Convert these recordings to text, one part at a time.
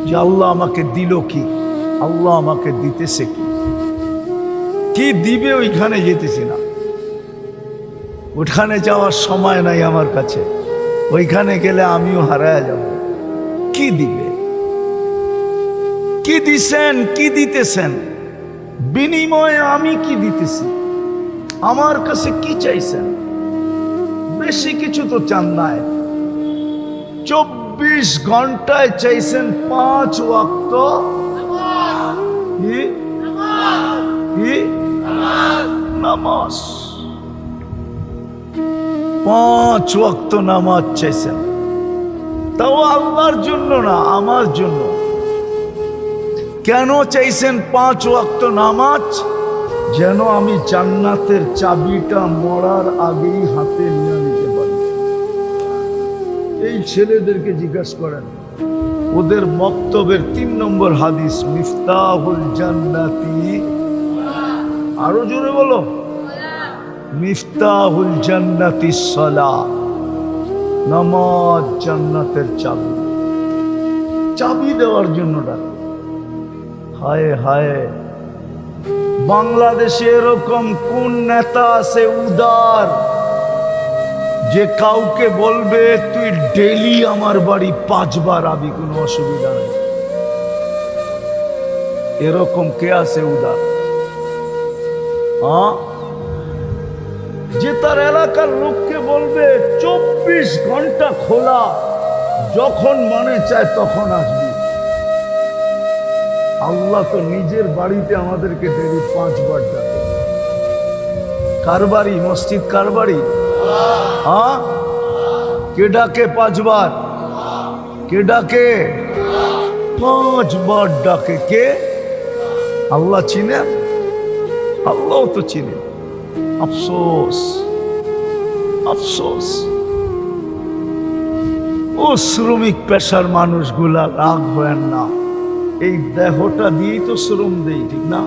যে আল্লাহ আমাকে দিল কি, আল্লাহ আমাকে দিতেছে কি, কি দিবে ওইখানে যেতেছি না। ওখানে যাওয়ার সময় নাই আমার কাছে, ওইখানে গেলে আমিও হারায়া যাব। কি দিবে, কি দিছেন, কি দিতেছেন, বিনিময়ে আমি কি দিতেছি, আমার কাছে কি চাইছেন? বেশি কিছু তো চান নাই। 24 ঘন্টায় চাইছেন 5 ওয়াক্ত নামাজ। 5 ওয়াক্ত নামাজ চাইছেন, তাও আল্লাহর জন্য না, আমার জন্য। কেন চাইছেন 5 ওয়াক্ত নামাজ? যেন আমি জান্নাতের চাবিটা মরার আগেই হাতে নিয়ে নিতে পারি। এই ছেলেদেরকে জিজ্ঞাসা করেন, ওদের বক্তব্যের 3 নম্বর হাদিস, মিফতাহুল জান্নাতি, আরো জোরে বলো, মিফতাহুল জান্নাতি সালাহ, নামাজ জান্নাতের চাবি। চাবি দেওয়ার জন্য ডাকে। হায় হায়, বাংলাদেশে এরকম কোন নেতা আছে উদার, যে কাউকে বলবে তুই ডেইলি আমার বাড়ি 5 বার আবি, কোনো অসুবিধা নেই? এরকম কে আছে উদার? যে তার এলাকার লোককে বলবে 24 ঘন্টা খোলা, যখন মনে চায় তখন আসবি। আল্লাহ তো নিজের বাড়িতে আমাদেরকে ডেইলি 5 বার ডাকে। কার বাড়ি? মসজিদ কার বাড়ি? কে ডাকে 5 বার? কে ডাকে? 5 বার ডাকে। কে? আল্লাহ চিনে? আল্লাহ তো চিনে। আফসোস, আফসোস। ও শ্রমিক পেশার মানুষগুলা, রাগ হয় না, এই দেহটা দিয়েই তো শ্রম দেই, ঠিক না?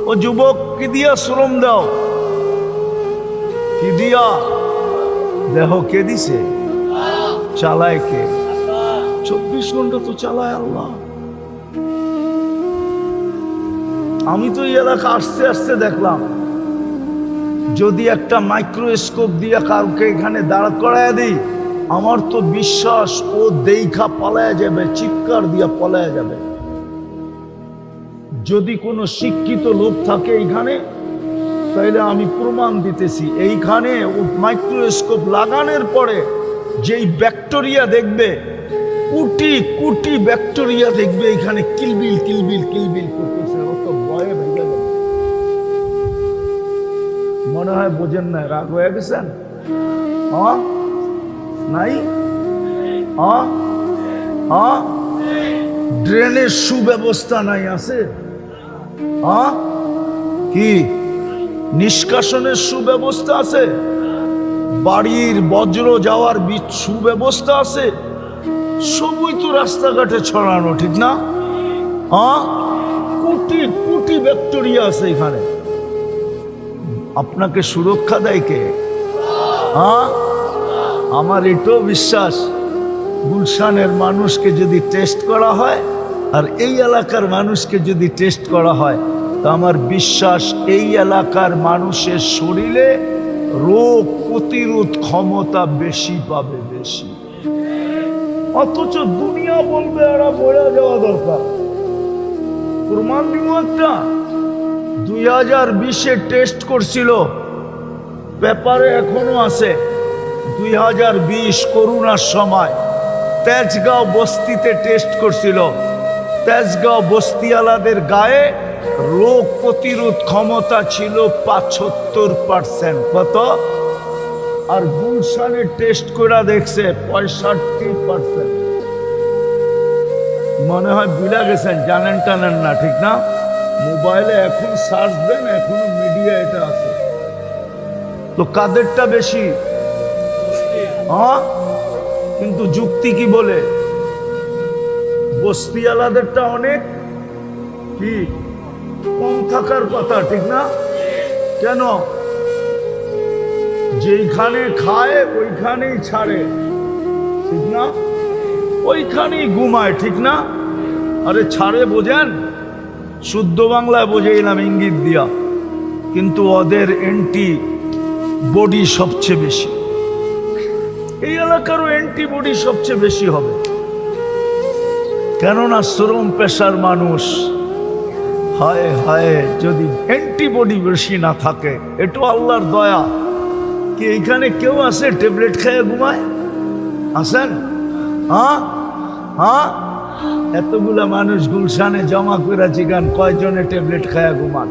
ও যুবক, কি দিয়া শ্রম দাও? কি দিয়া? দেহ কে দিছে? চালায় কে? 24 ঘন্টা তো চালায় আল্লাহ। আমি তো এই এলাকা আসতে আসতে দেখলাম, যদি একটা মাইক্রোস্কোপ দিয়ে কাউকে এখানে দাঁড় করায় দিই, আমার তো বিশ্বাস ও দেখা পালায়া যাবে, চিৎকার দিয়া পালায়া যাবে। যদি কোনো শিক্ষিত লোক থাকে এইখানে, তাইলে আমি প্রমাণ দিতেছি, এইখানে ও মাইক্রোস্কোপ লাগানোর পরে যেই ব্যাকটেরিয়া দেখবে, কোটি কোটি ব্যাকটেরিয়া দেখবে এখানে কিলবিল কিলবিল কিলবিল করতেছে, অত ভয়ে ভেঙে যাবে। মনে হয় বোঝেন না, রাগ হয়ে গেছেন? নাই? ড্রেনের সুব্যবস্থা নাই? আছে? কি নিষ্কাশনের সুব্যবস্থা আছে? বাড়ির বজ্র যাওয়ার সুব্যবস্থা আছে? সবই তো রাস্তাঘাটে ছড়ানো, ঠিক না? কোটি কোটি ব্যাকটেরিয়া আছে এখানে। আপনাকে সুরক্ষা দেয় কে? আমার এটাও বিশ্বাস, গুলশানের মানুষকে যদি টেস্ট করা হয় আর এই এলাকার মানুষকে যদি টেস্ট করা হয়, তো আমার বিশ্বাস এই এলাকার মানুষের শরীরে রোগ প্রতিরোধ ক্ষমতা বেশি পাবে, বেশি। অথচ দুনিয়া বলবে এরা বয়ে যাওয়া দরকার। প্রমাণ দিব একটা, 2020-এ টেস্ট করছিল, পেপারে এখনো আছে। 2020 করোনার সময় তেজগাঁও বস্তিতে টেস্ট করছিল। তেজগাঁও বস্তিওয়ালাদের গায়ে রোগ প্রতিরোধ ক্ষমতা ছিল 75%। কত? আর গুলশানে টেস্ট করে দেখছে 65%। মনে হয় ভুলে গেছেন, জানেন টানেন না, ঠিক না? মোবাইলে এখন সার্চ দেন, এখনো মিডিয়া এটা আছে। তো কাদেরটা বেশি? কিন্তু যুক্তি কি বলে? বস্তিওয়ালাদেরটা অনেক কি কম থাকার কথা, ঠিক না? কেন? যেইখানে খায় ওইখানেই ছাড়ে, ঠিক না? ওইখানেই ঘুমায়, ঠিক না? আরে ছাড়ে বোঝেন, শুদ্ধ বাংলায় বোঝাইলাম ইঙ্গিত দিয়া, কিন্তু ওদের অ্যান্টি বডি সবচেয়ে বেশি। এই এলাকারও অ্যান্টিবডি সবচেয়ে বেশি হবে, কেননা শ্রম পেশার মানুষ। হায় হায়, যদি অ্যান্টিবডি বেশি না থাকে, এটা আল্লাহর দয়া। কি এখানে কেউ আছে ট্যাবলেট খেয়ে ঘুমায়? আছেন? হ্যাঁ হ্যাঁ, এতগুলা মানুষ গুলশানে জমা করে জিগান কয়জনে ট্যাবলেট খায়া ঘুমান?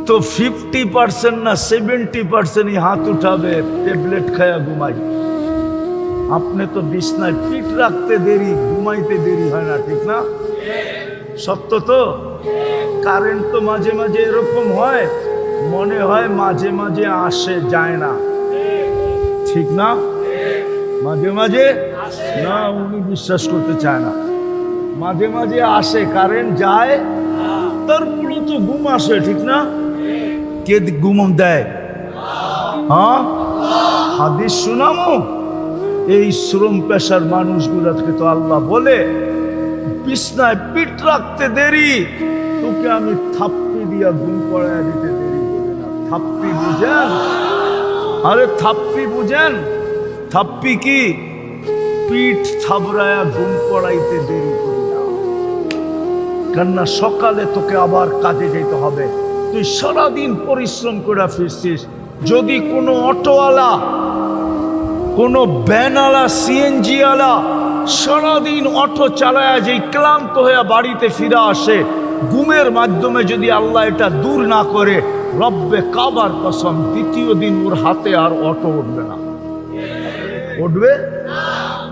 তো 50% না 70% হাত উঠাবে ট্যাবলেট খায়া ঘুমাই। আপনি তো বিছনায় পিঠ রাখতে দেরি, ঘুমাইতে দেরি হয় না, ঠিক না? সত্য তো? কারেন্ট তো মাঝে মাঝে এরকম হয়, মনে হয় মাঝে মাঝে আসে যায় না, ঠিক না? মাঝে মাঝে না, উনি বিশ্বাস করতে চায় না। মাঝে মাঝে আসে, কারেন্ট যায়, তারপরে তো ঘুম আসে, ঠিক না? কে ঘুম দেয়? হ্যাঁ, হাদিস শুনামো। এই শ্রম পেশার মানুষগুলোকে তো আল্লাহ বলে, বিছনায় পিঠ রাখতে দেরি, তোকে আমি থাপ্পি দিয়া ঘুম পড়ায় দিতে দেরি করি না। থাপ্পি বুঝেন? আরে থাপ্পি বুঝেন? থাপ্পি কি? পিঠ থাবড়ায়া ঘুম পড়াইতে দেরি করি না, কেননা সকালে তোকে আবার কাজে যেতে হবে। তুই সারাদিন পরিশ্রম করে ফিরছিস, যদি কোনো অটোওয়ালা, কোনো ভ্যানওয়ালা, সিএনজি ওয়ালা সারাদিন অটো চালায়া যেই ক্লান্ত হয়ে বাড়িতে ফিরে আসে, ঘুমের মাধ্যমে যদি আল্লাহ এটা দূর না করে, রব্বে কাবার কসম, দ্বিতীয় দিন ওর হাতে আর অটো উঠবে না। উঠবে?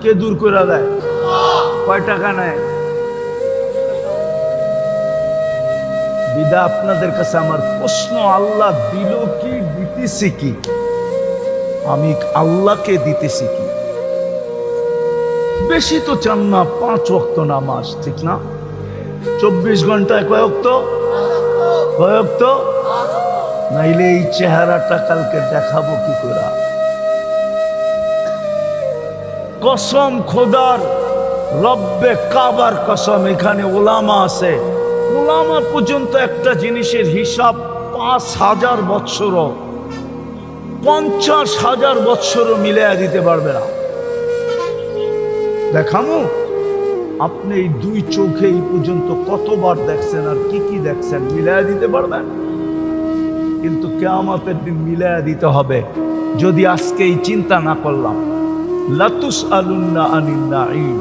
কে দূর করে দেয়? কয় টাকা নেয়? বিদা আপনাদের কাছে আমার প্রশ্ন, আল্লাহ দিল কি, দিতেছি কি? আমি আল্লাহকে দিতেছি কি? বেশি তো চান না, 5 ওয়াক্ত নামাজ, ঠিক না? 24 ঘন্টায় কয় ওয়াক্ত? কয় ওয়াক্ত? নাইলে এই চেহারাটা কালকে দেখাবো কি করে? কসম খোদার, রব্বে কাবার কসম, এখানে ওলামা আছে, ওলামা পর্যন্ত একটা জিনিসের হিসাব 5000 বৎসরও, 50,000 বৎসরও মিলাইয়া দিতে পারবে না। দেখামু? আপনি এই 2 চোখে এই পর্যন্ত কতবার দেখছেন আর কি কি দেখছেন, মিলাইয়া দিতে পারবেন? কিন্তু কিয়ামতের দিন মিলাইয়া দিতে হবে। যদি আজকে এই চিন্তা না করলাম, লাতুসআলুন্না আনিন নাঈম,